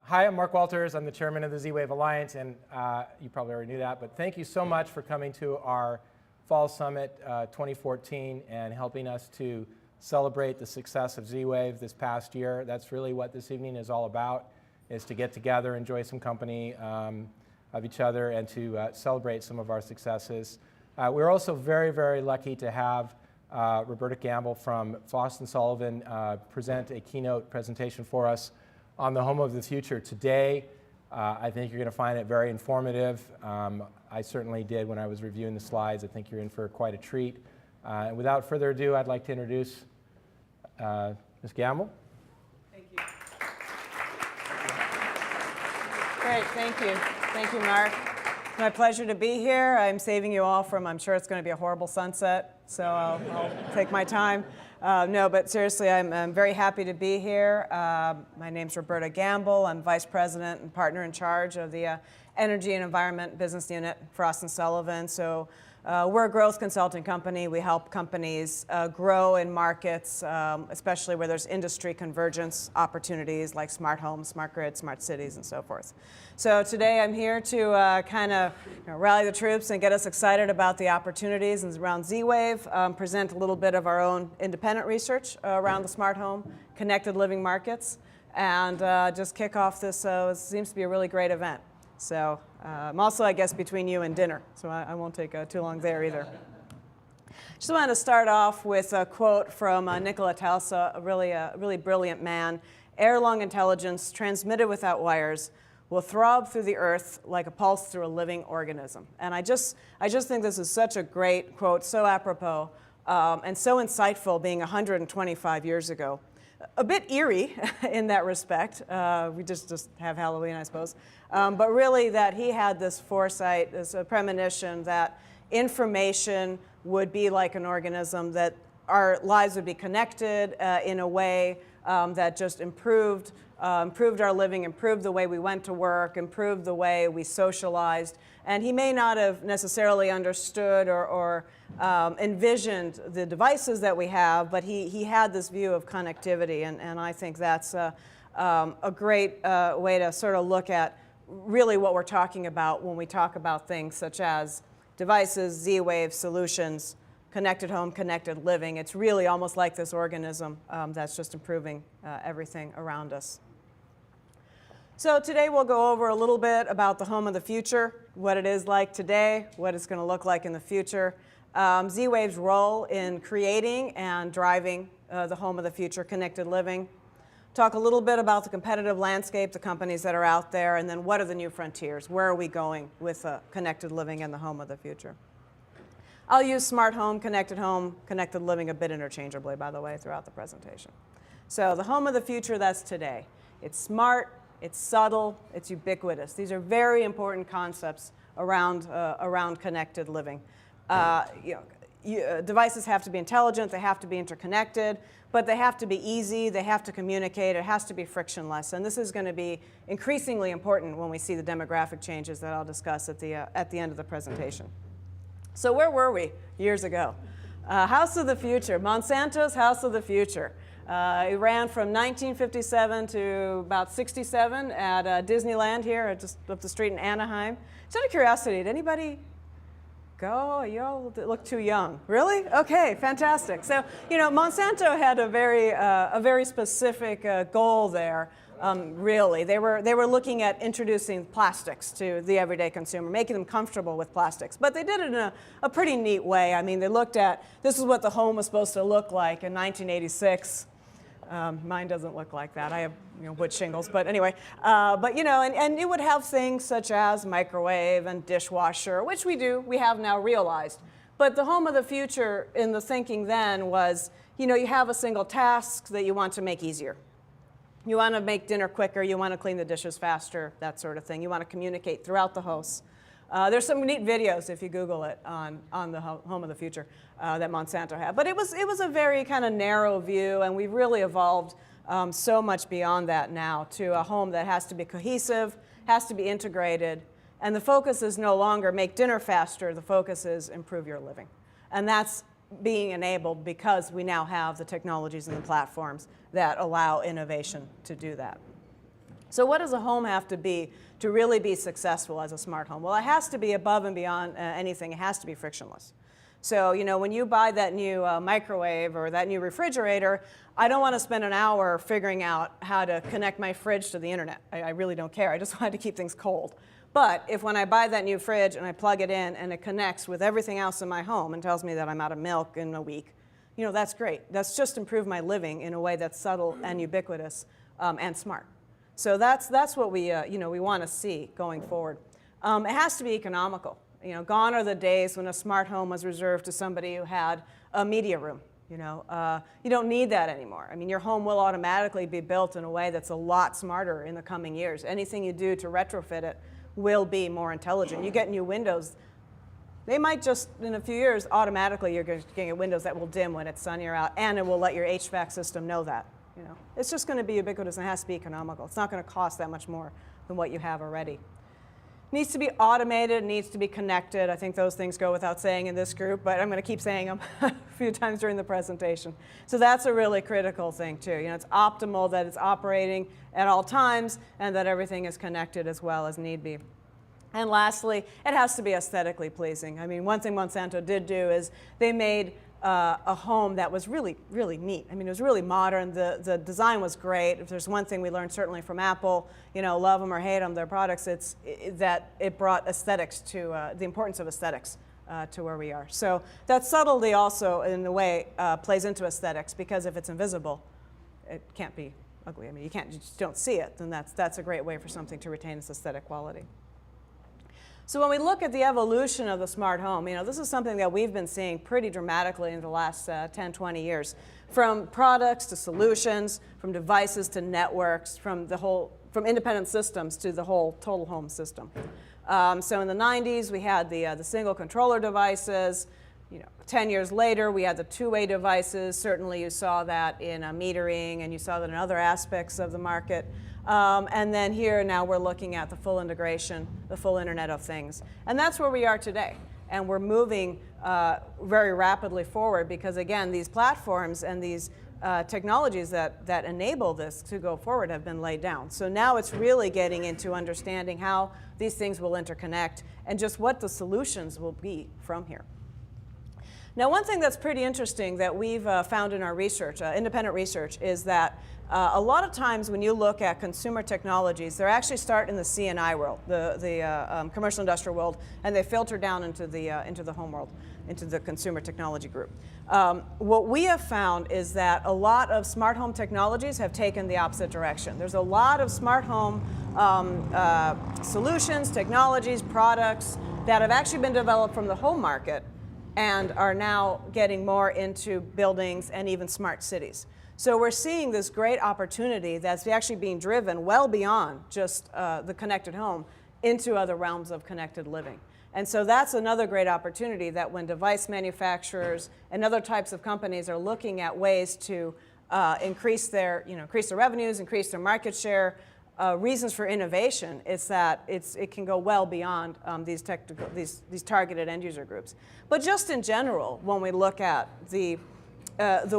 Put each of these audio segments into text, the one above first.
Hi, I'm Mark Walters. I'm the chairman of the Z-Wave Alliance, and you probably already knew that, but thank you so much for coming to our Fall Summit 2014 and helping us to celebrate the success of Z-Wave this past year. That's really what this evening is all about, is to get together, enjoy some company of each other, and to celebrate some of our successes. We're also very, very lucky to have Roberta Gamble from Sullivan present a keynote presentation for us on the home of the future today. I think you're going to find it very informative. I certainly did when I was reviewing the slides. I think you're in for quite a treat. And without further ado, I'd like to introduce Ms. Gamble. Thank you. Great, thank you. Thank you, Mark. It's my pleasure to be here. I'm saving you all from, I'm sure it's going to be a horrible sunset, so I'll take my time. No, but seriously, I'm very happy to be here. My name's Roberta Gamble. I'm vice president and partner in charge of the Energy and Environment Business Unit for Sullivan. So we're a growth consulting company. We help companies grow in markets, especially where there's industry convergence opportunities like smart homes, smart grids, smart cities, and so forth. So today I'm here to kind of rally the troops and get us excited about the opportunities around Z-Wave, present a little bit of our own independent research around the smart home, connected living markets, and just kick off this, it seems to be a really great event. So I'm also, I guess, between you and dinner, so I won't take too long there either. Just wanted to start off with a quote from Nikola Tesla, a really brilliant man. Air-lung intelligence transmitted without wires will throb through the earth like a pulse through a living organism. And I just think this is such a great quote, so apropos, and so insightful being 125 years ago. A bit eerie in that respect. We just have Halloween, I suppose. But really that he had this foresight, this premonition that information would be like an organism, that our lives would be connected in a way that just improved our living, improved the way we went to work, improved the way we socialized. And he may not have necessarily understood or envisioned the devices that we have, but he had this view of connectivity, and I think that's a great way to sort of look at really what we're talking about when we talk about things such as devices, Z-Wave solutions, connected home, connected living. It's really almost like this organism that's just improving everything around us. So today we'll go over a little bit about the home of the future, what it is like today, what it's going to look like in the future, Z-Wave's role in creating and driving the home of the future, connected living. Talk a little bit about the competitive landscape, the companies that are out there, and then what are the new frontiers? Where are we going with connected living and the home of the future? I'll use smart home, connected living a bit interchangeably, by the way, throughout the presentation. So the home of the future, that's today. It's smart, it's subtle, it's ubiquitous. These are very important concepts around connected living. Devices have to be intelligent, they have to be interconnected, but they have to be easy, they have to communicate, it has to be frictionless. And this is going to be increasingly important when we see the demographic changes that I'll discuss at the end of the presentation. So where were we years ago? House of the future, Monsanto's House of the future. It ran from 1957 to about 67 at Disneyland here, just up the street in Anaheim. Just out of curiosity, did anybody go? You all look too young. Really? Okay, fantastic. So, Monsanto had a very specific goal there. Really, they were looking at introducing plastics to the everyday consumer, making them comfortable with plastics. But they did it in a pretty neat way. I mean, they looked at, this is what the home was supposed to look like in 1986. Mine doesn't look like that. I have wood shingles, but anyway. And it would have things such as microwave and dishwasher, which we have now realized. But the home of the future in the thinking then was, you have a single task that you want to make easier. You want to make dinner quicker, you want to clean the dishes faster, that sort of thing. You want to communicate throughout the house. There's some neat videos if you Google it on the home of the future that Monsanto had. But it was a very kind of narrow view, and we've really evolved so much beyond that now to a home that has to be cohesive, has to be integrated, and the focus is no longer make dinner faster, the focus is improve your living. And that's being enabled because we now have the technologies and the platforms that allow innovation to do that. So what does a home have to be to really be successful as a smart home? Well, it has to be above and beyond anything. It has to be frictionless. So, you know, when you buy that new microwave or that new refrigerator, I don't want to spend an hour figuring out how to connect my fridge to the internet. I really don't care. I just want to keep things cold. But if when I buy that new fridge and I plug it in and it connects with everything else in my home and tells me that I'm out of milk in a week, you know, that's great. That's just improved my living in a way that's subtle and ubiquitous and smart. So that's what we, you know, we want to see going forward. It has to be economical. You know, gone are the days when a smart home was reserved to somebody who had a media room. You know, you don't need that anymore. I mean, your home will automatically be built in a way that's a lot smarter in the coming years. Anything you do to retrofit it will be more intelligent. You get new windows, they might just, in a few years, automatically you're getting windows that will dim when it's sunny or out, and it will let your HVAC system know that. You know, it's just going to be ubiquitous and it has to be economical. It's not going to cost that much more than what you have already. Needs to be automated, needs to be connected. I think those things go without saying in this group, but I'm going to keep saying them a few times during the presentation. So that's a really critical thing too. You know, it's optimal that it's operating at all times and that everything is connected as well as need be. And lastly, it has to be aesthetically pleasing. I mean, one thing Monsanto did do is they made a home that was really, really neat. I mean, it was really modern. The design was great. If there's one thing we learned certainly from Apple, you know, love them or hate them, their products, that it brought aesthetics to, the importance of aesthetics to where we are. So that subtlety also, in a way, plays into aesthetics, because if it's invisible, it can't be ugly. I mean, you just don't see it, then that's a great way for something to retain its aesthetic quality. So when we look at the evolution of the smart home, you know, this is something that we've been seeing pretty dramatically in the last 10, 20 years. From products to solutions, from devices to networks, from independent systems to the whole total home system. So in the 90s, we had the single controller devices. You know, 10 years later, we had the two-way devices. Certainly you saw that in metering, and you saw that in other aspects of the market. And then here now we're looking at the full integration, the full Internet of Things. And that's where we are today. And we're moving very rapidly forward because, again, these platforms and these technologies that enable this to go forward have been laid down. So now it's really getting into understanding how these things will interconnect and just what the solutions will be from here. Now, one thing that's pretty interesting that we've found in our research, independent research, is that a lot of times when you look at consumer technologies, they actually start in the C&I world, the commercial industrial world, and they filter down into the home world, into the consumer technology group. What we have found is that a lot of smart home technologies have taken the opposite direction. There's a lot of smart home solutions, technologies, products that have actually been developed from the home market and are now getting more into buildings and even smart cities. So we're seeing this great opportunity that's actually being driven well beyond just the connected home into other realms of connected living. And so that's another great opportunity, that when device manufacturers and other types of companies are looking at ways to increase their revenues, increase their market share, reasons for innovation, it's that it can go well beyond these targeted end user groups. But just in general, when we look at the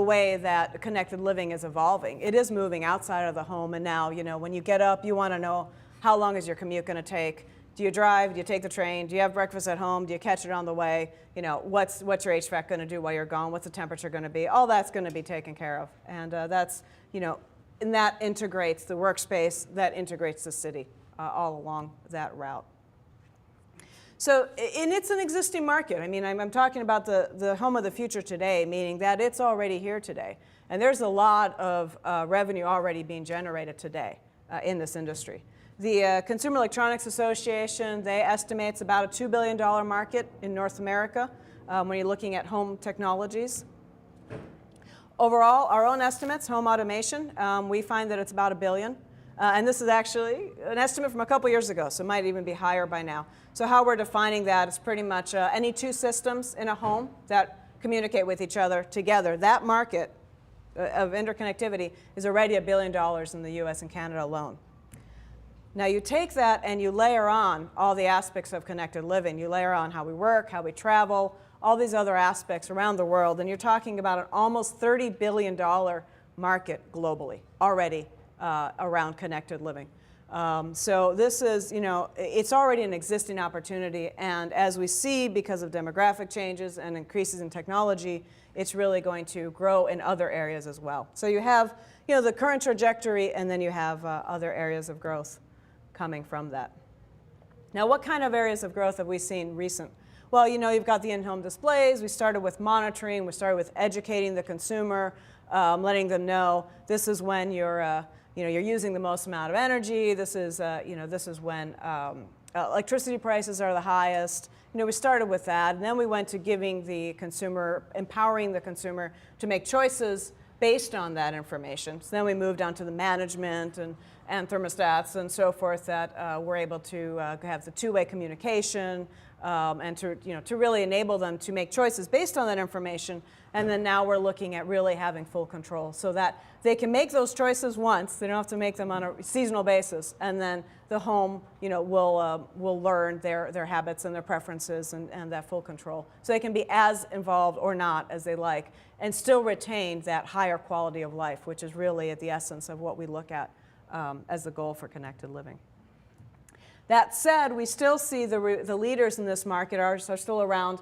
way that connected living is evolving, it is moving outside of the home. And now, you know, when you get up, you want to know, how long is your commute going to take? Do you drive? Do you take the train? Do you have breakfast at home? Do you catch it on the way? You know, what's your HVAC going to do while you're gone? What's the temperature going to be? All that's going to be taken care of. And that's, you know, and that integrates the workspace, that integrates the city all along that route. So, and it's an existing market. I mean, I'm talking about the home of the future today, meaning that it's already here today. And there's a lot of revenue already being generated today in this industry. The Consumer Electronics Association, they estimate it's about a $2 billion market in North America when you're looking at home technologies. Overall, our own estimates, home automation, we find that it's about $1 billion. And this is actually an estimate from a couple years ago, so it might even be higher by now. So how we're defining that is pretty much any two systems in a home that communicate with each other together. That market of interconnectivity is already $1 billion in the US and Canada alone. Now you take that and you layer on all the aspects of connected living. You layer on how we work, how we travel, all these other aspects around the world, and you're talking about an almost $30 billion market globally already around connected living. So this is, it's already an existing opportunity, and as we see, because of demographic changes and increases in technology, it's really going to grow in other areas as well. So you have, the current trajectory, and then you have other areas of growth coming from that. Now, what kind of areas of growth have we seen recent? Well, you've got the in-home displays. We started with monitoring. We started with educating the consumer, letting them know this is when you're using the most amount of energy. This is when electricity prices are the highest. We started with that, and then we went to giving the consumer, empowering the consumer to make choices based on that information. So then we moved on to the management and thermostats and so forth that we're able to have the two-way communication and to really enable them to make choices based on that information. And then now we're looking at really having full control so that they can make those choices once. They don't have to make them on a seasonal basis. And then the home will learn their habits and their preferences and that full control. So they can be as involved or not as they like and still retain that higher quality of life, which is really at the essence of what we look at as the goal for connected living. That said, we still see the leaders in this market are still around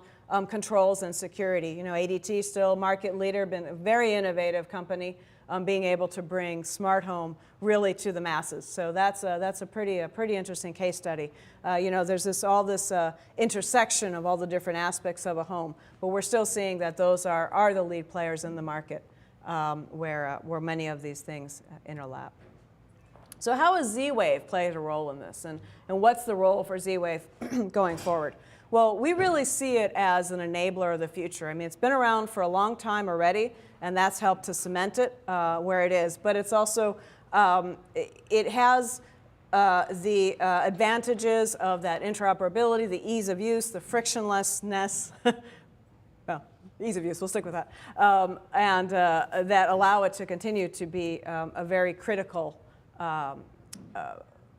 controls and security. ADT still market leader, been a very innovative company, being able to bring smart home really to the masses. So that's a pretty interesting case study. There's all this intersection of all the different aspects of a home, but we're still seeing that those are the lead players in the market where many of these things interlap. So how has Z-Wave played a role in this, and what's the role for Z-Wave going forward? Well, we really see it as an enabler of the future. I mean, it's been around for a long time already, and that's helped to cement it where it is. But it's also, it has the advantages of that interoperability, the ease of use, the frictionlessness, well, ease of use, we'll stick with that, and that allow it to continue to be a very critical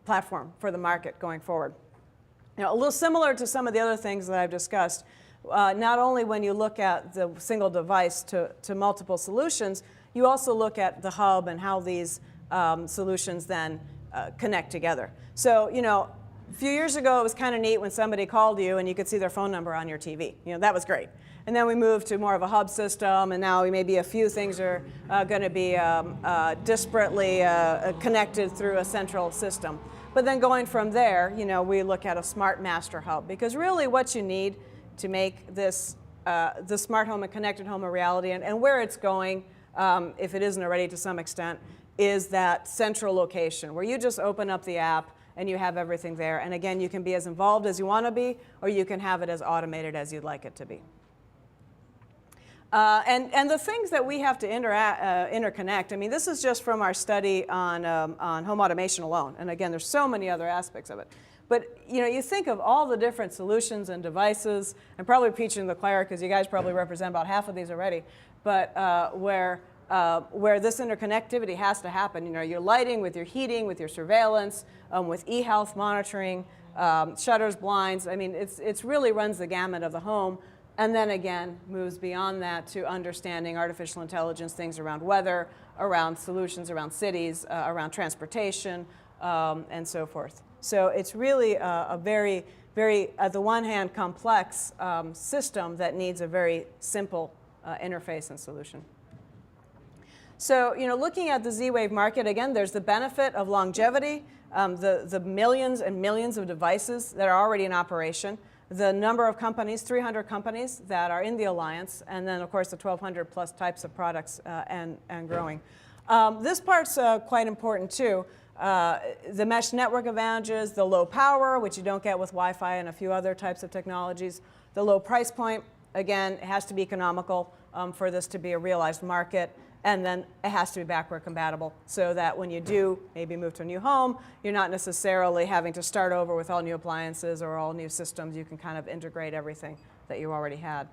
platform for the market going forward. A little similar to some of the other things that I've discussed, not only when you look at the single device to multiple solutions, you also look at the hub and how these solutions then connect together. So, a few years ago, it was kind of neat when somebody called you and you could see their phone number on your TV. That was great. And then we moved to more of a hub system, and now maybe a few things are going to be disparately connected through a central system. But then going from there, we look at a smart master hub, because really what you need to make this the smart home and connected home a reality, and where it's going, if it isn't already to some extent, is that central location where you just open up the app and you have everything there. And again, you can be as involved as you want to be, or you can have it as automated as you'd like it to be. And the things that we have to interconnect, I mean, this is just from our study on home automation alone. And again, there's so many other aspects of it. But you think of all the different solutions and devices, and probably preaching to the choir because you guys probably represent about half of these already, but where this interconnectivity has to happen. Your lighting with your heating, with your surveillance, with e-health monitoring, shutters, blinds. I mean, it's really runs the gamut of the home. And then again, moves beyond that to understanding artificial intelligence, things around weather, around solutions, around cities, around transportation, and so forth. So it's really a very, very, at the one hand, complex system that needs a very simple interface and solution. So, looking at the Z-Wave market, again, there's the benefit of longevity, the millions and millions of devices that are already in operation, the number of companies, 300 companies that are in the alliance, and then, of course, the 1,200 plus types of products and growing. This part's quite important, too. The mesh network advantages, the low power, which you don't get with Wi-Fi and a few other types of technologies, the low price point. Again, it has to be economical for this to be a realized market. And then it has to be backward compatible so that when you do maybe move to a new home, you're not necessarily having to start over with all new appliances or all new systems. You can kind of integrate everything that you already had.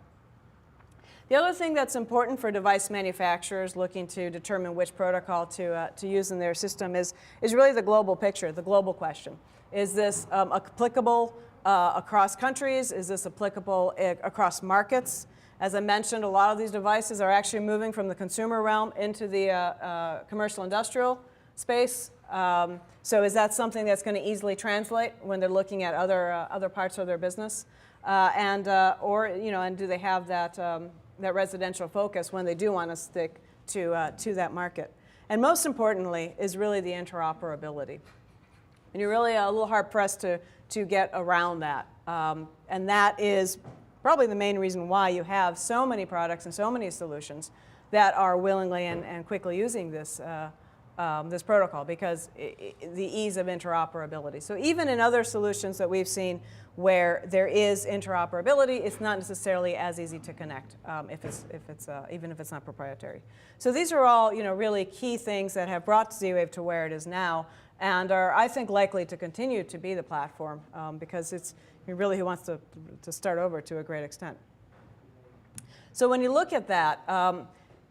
The other thing that's important for device manufacturers looking to determine which protocol to use in their system is really the global picture, the global question. Is this applicable across countries? Is this applicable across markets? As I mentioned, a lot of these devices are actually moving from the consumer realm into the commercial industrial space. So is that something that's going to easily translate when they're looking at other parts of their business? And do they have that, that residential focus when they do want to stick to that market? And most importantly is really the interoperability. And you're really a little hard-pressed to get around that. And that is probably the main reason why you have so many products and so many solutions that are willingly and quickly using this, this protocol, because the ease of interoperability. So even in other solutions that we've seen where there is interoperability, it's not necessarily as easy to connect even if it's not proprietary. So these are all really key things that have brought Z-Wave to where it is now, and are, I think, likely to continue to be the platform because it's really who wants to start over to a great extent. So when you look at that,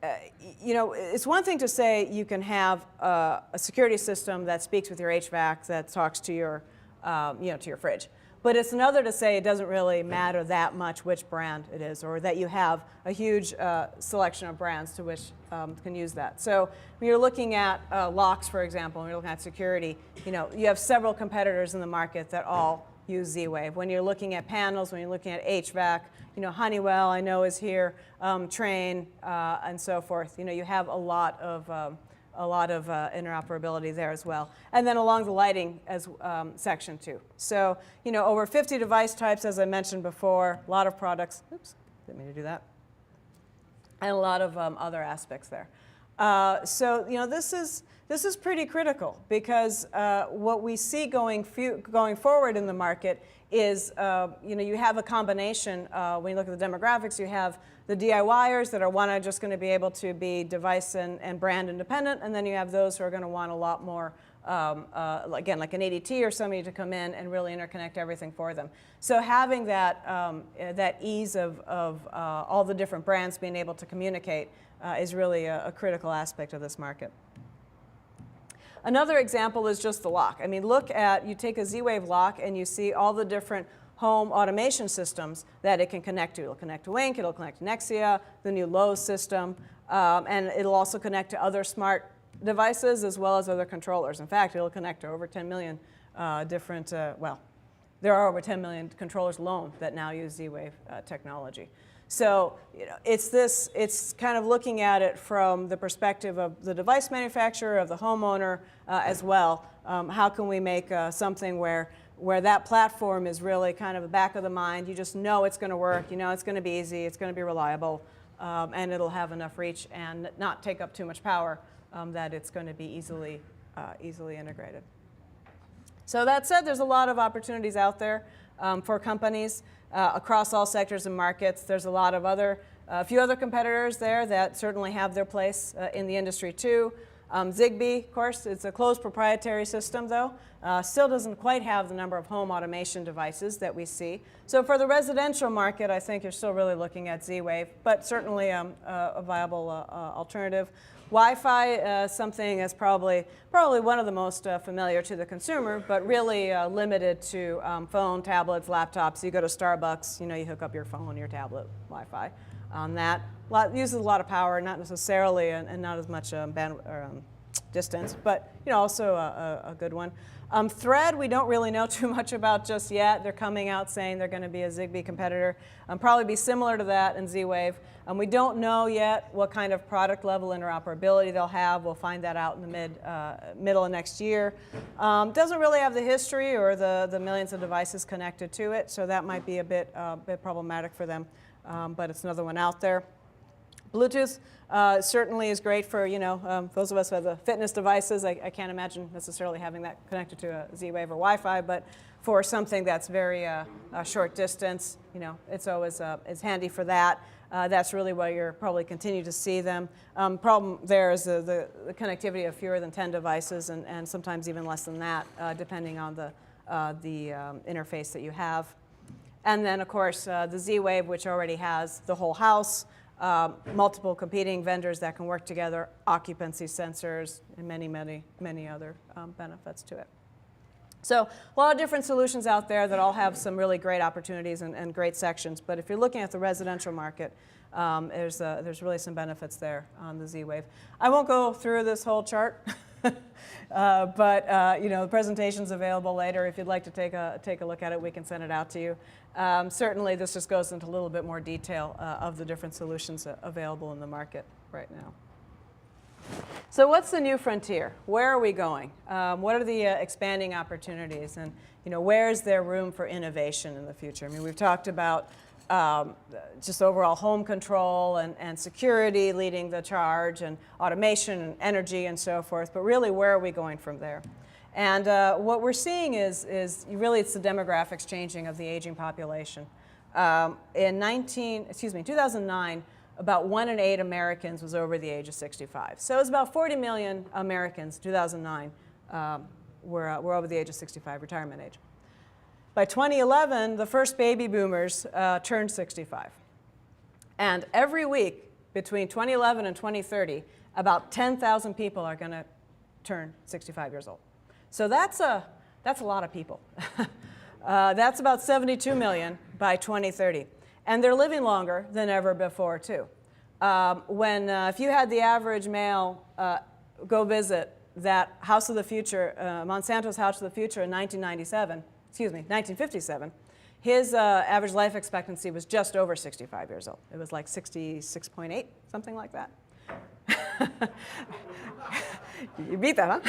it's one thing to say you can have a security system that speaks with your HVAC, that talks to your, to your fridge. But it's another to say it doesn't really matter that much which brand it is, or that you have a huge selection of brands to which can use that. So when you're looking at locks, for example, when you're looking at security, you have several competitors in the market that all use Z-Wave. When you're looking at panels, when you're looking at HVAC, Honeywell, I know, is here, Trane, and so forth. You have a lot of interoperability there as well. And then along the lighting as section too. So, over 50 device types, as I mentioned before, a lot of products. Oops, didn't mean to do that. And a lot of other aspects there. So, this is pretty critical because what we see going forward in the market is, you have a combination. When you look at the demographics, you have the DIYers that are just going to be able to be device and brand independent, and then you have those who are going to want a lot more, again, like an ADT or somebody to come in and really interconnect everything for them. So having that, that ease of all the different brands being able to communicate is really a critical aspect of this market. Another example is just the lock. I mean, you take a Z-Wave lock and you see all the different home automation systems that it can connect to. It'll connect to Wink, it'll connect to Nexia, the new Lowe's system, and it'll also connect to other smart devices as well as other controllers. In fact, it'll connect to over 10 million different, there are over 10 million controllers alone that now use Z-Wave technology. So it's kind of looking at it from the perspective of the device manufacturer, of the homeowner as well. How can we make something where that platform is really kind of the back of the mind? You just know it's going to work, it's going to be easy, it's going to be reliable, and it'll have enough reach and not take up too much power that it's going to be easily integrated. So that said, there's a lot of opportunities out there for companies across all sectors and markets. There's a lot of a few other competitors there that certainly have their place in the industry too. Zigbee, of course, it's a closed proprietary system though. Still doesn't quite have the number of home automation devices that we see. So for the residential market, I think you're still really looking at Z-Wave, but certainly a viable alternative. Wi-Fi, something that's probably one of the most familiar to the consumer, but really limited to phone, tablets, laptops. You go to Starbucks, you hook up your phone, your tablet, Wi-Fi on that. Uses a lot of power, not necessarily, and not as much distance, but also a good one. Thread, we don't really know too much about just yet. They're coming out saying they're going to be a Zigbee competitor. Probably be similar to that in Z-Wave. We don't know yet what kind of product level interoperability they'll have. We'll find that out in the middle of next year. Doesn't really have the history or the millions of devices connected to it, so that might be a bit problematic for them. But it's another one out there. Bluetooth certainly is great for those of us who have the fitness devices. I can't imagine necessarily having that connected to a Z-Wave or Wi-Fi, but for something that's very short distance, it's always it's handy for that. That's really where you're probably continue to see them. Problem there is the connectivity of fewer than 10 devices, and sometimes even less than that, depending on the interface that you have. And then, of course, the Z-Wave, which already has the whole house, multiple competing vendors that can work together, occupancy sensors, and many, many, many other benefits to it. So a lot of different solutions out there that all have some really great opportunities and great sections. But if you're looking at the residential market, there's really some benefits there on the Z-Wave. I won't go through this whole chart The presentation's available later. If you'd like to take a look at it, we can send it out to you. Certainly, this just goes into a little bit more detail of the different solutions available in the market right now. So what's the new frontier? Where are we going? What are the expanding opportunities? And where is there room for innovation in the future? I mean, we've talked about just overall home control and security leading the charge, and automation and energy and so forth. But really, where are we going from there? And what we're seeing is really it's the demographics changing of the aging population. In 2009, about 1 in 8 Americans was over the age of 65. So it was about 40 million Americans in 2009 were over the age of 65, retirement age. By 2011, the first baby boomers turned 65. And every week between 2011 and 2030, about 10,000 people are going to turn 65 years old. So that's a lot of people. That's about 72 million by 2030. And they're living longer than ever before, too. If you had the average male go visit that House of the Future, Monsanto's House of the Future in 1957, his average life expectancy was just over 65 years old. It was like 66.8, something like that. You beat that,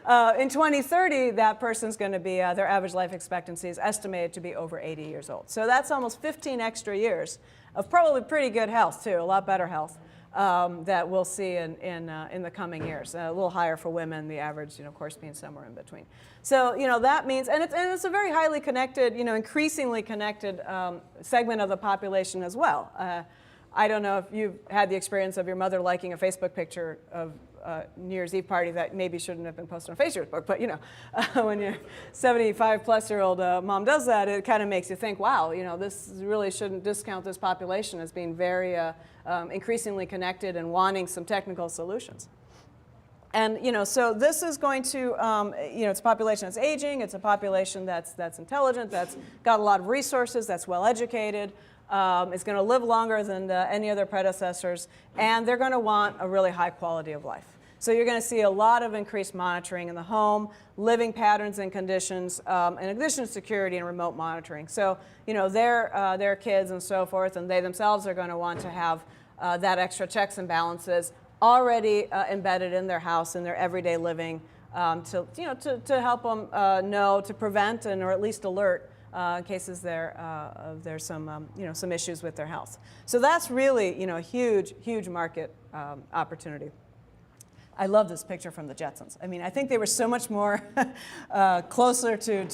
huh? In 2030, that person's going to be, their average life expectancy is estimated to be over 80 years old. So that's almost 15 extra years of probably pretty good health, too, a lot better health that we'll see in the coming years. A little higher for women, the average, of course, being somewhere in between. So, that means, and it's a very highly connected, increasingly connected segment of the population as well. I don't know if you've had the experience of your mother liking a Facebook picture of New Year's Eve party that maybe shouldn't have been posted on Facebook, but when your 75-plus-year-old mom does that, it kind of makes you think, wow, this really shouldn't discount this population as being very increasingly connected and wanting some technical solutions. And so this is going to, it's a population that's aging, it's a population that's intelligent, that's got a lot of resources, that's well educated. It's going to live longer than any other predecessors, and they're going to want a really high quality of life. So you're going to see a lot of increased monitoring in the home, living patterns and conditions, in addition to security and remote monitoring. So their kids and so forth, and they themselves are going to want to have that extra checks and balances already embedded in their house, in their everyday living, to help them know, to prevent or at least alert in cases there's some issues with their health. So that's really a huge market opportunity. I love this picture from the Jetsons. I mean, I think they were so much more closer to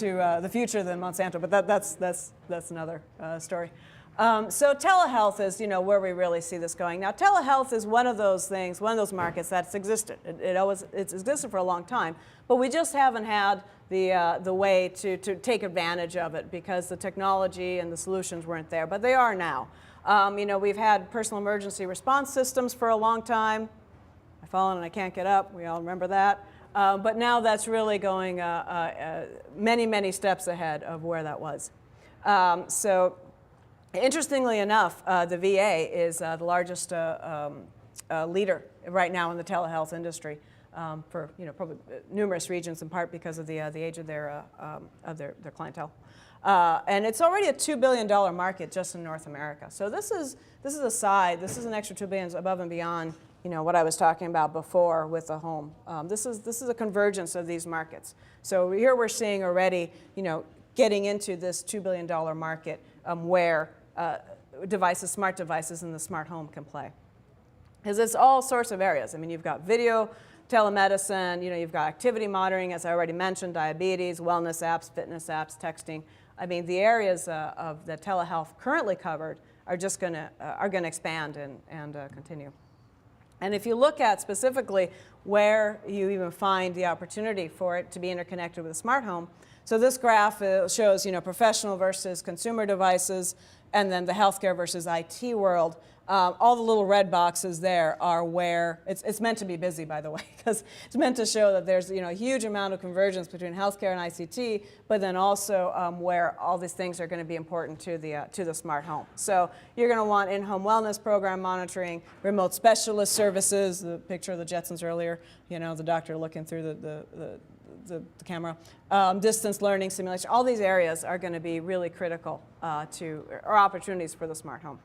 the future than Monsanto, but that's another story. So telehealth is where we really see this going. Now, telehealth is one of those things, one of those markets that's existed. It's existed for a long time, but we just haven't had the way to take advantage of it because the technology and the solutions weren't there, but they are now. We've had personal emergency response systems for a long time. I've fallen and I can't get up. We all remember that. But now that's really going many steps ahead of where that was. So interestingly enough, the VA is the largest leader right now in the telehealth industry for probably numerous regions, in part because of the age of their clientele. And it's already a $2 billion market just in North America. So this is an extra $2 billion above and beyond what I was talking about before with the home. This is a convergence of these markets. So here we're seeing already getting into this $2 billion market where smart devices in the smart home can play. Because it's all sorts of areas. I mean, you've got video, telemedicine, you've got activity monitoring, as I already mentioned, diabetes, wellness apps, fitness apps, texting. I mean, the areas of the telehealth currently covered are just going to expand and continue. And if you look at specifically where you even find the opportunity for it to be interconnected with a smart home, so this graph shows professional versus consumer devices, and then the healthcare versus IT world. All the little red boxes there are where it's meant to be busy, by the way, because it's meant to show that there's a huge amount of convergence between healthcare and ICT, but then also where all these things are going to be important to the smart home. So you're going to want in-home wellness program monitoring, remote specialist services, the picture of the Jetsons earlier, the doctor looking through the camera, distance learning simulation. All these areas are going to be really critical or opportunities for the smart home.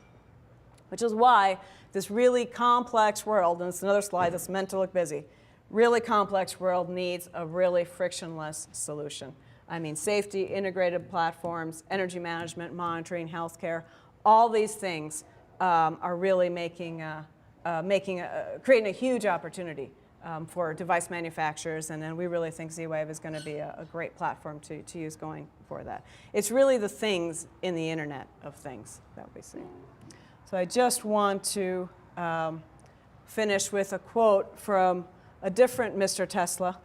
Which is why this really complex world, and it's another slide that's meant to look busy, really complex world needs a really frictionless solution. I mean, safety, integrated platforms, energy management, monitoring, healthcare, all these things are really creating a huge opportunity for device manufacturers, and then we really think Z-Wave is going to be a great platform to use going for that. It's really the things in the Internet of Things that we see. So I just want to finish with a quote from a different Mr. Tesla.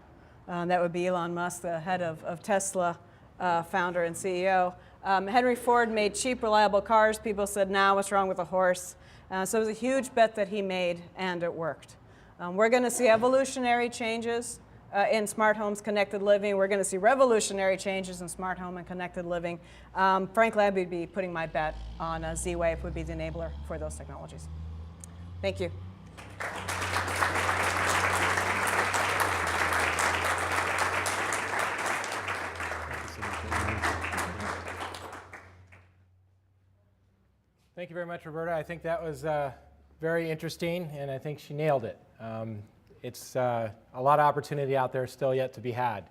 That would be Elon Musk, the head of Tesla, founder and CEO. Henry Ford made cheap, reliable cars. People said, "Now, what's wrong with a horse?" So it was a huge bet that he made, and it worked. We're going to see evolutionary changes in smart homes, connected living. We're going to see revolutionary changes in smart home and connected living. Frankly, I would be putting my bet on Z-Wave would be the enabler for those technologies. Thank you. Thank you very much, Roberta. I think that was very interesting, and I think she nailed it. It's a lot of opportunity out there still yet to be had.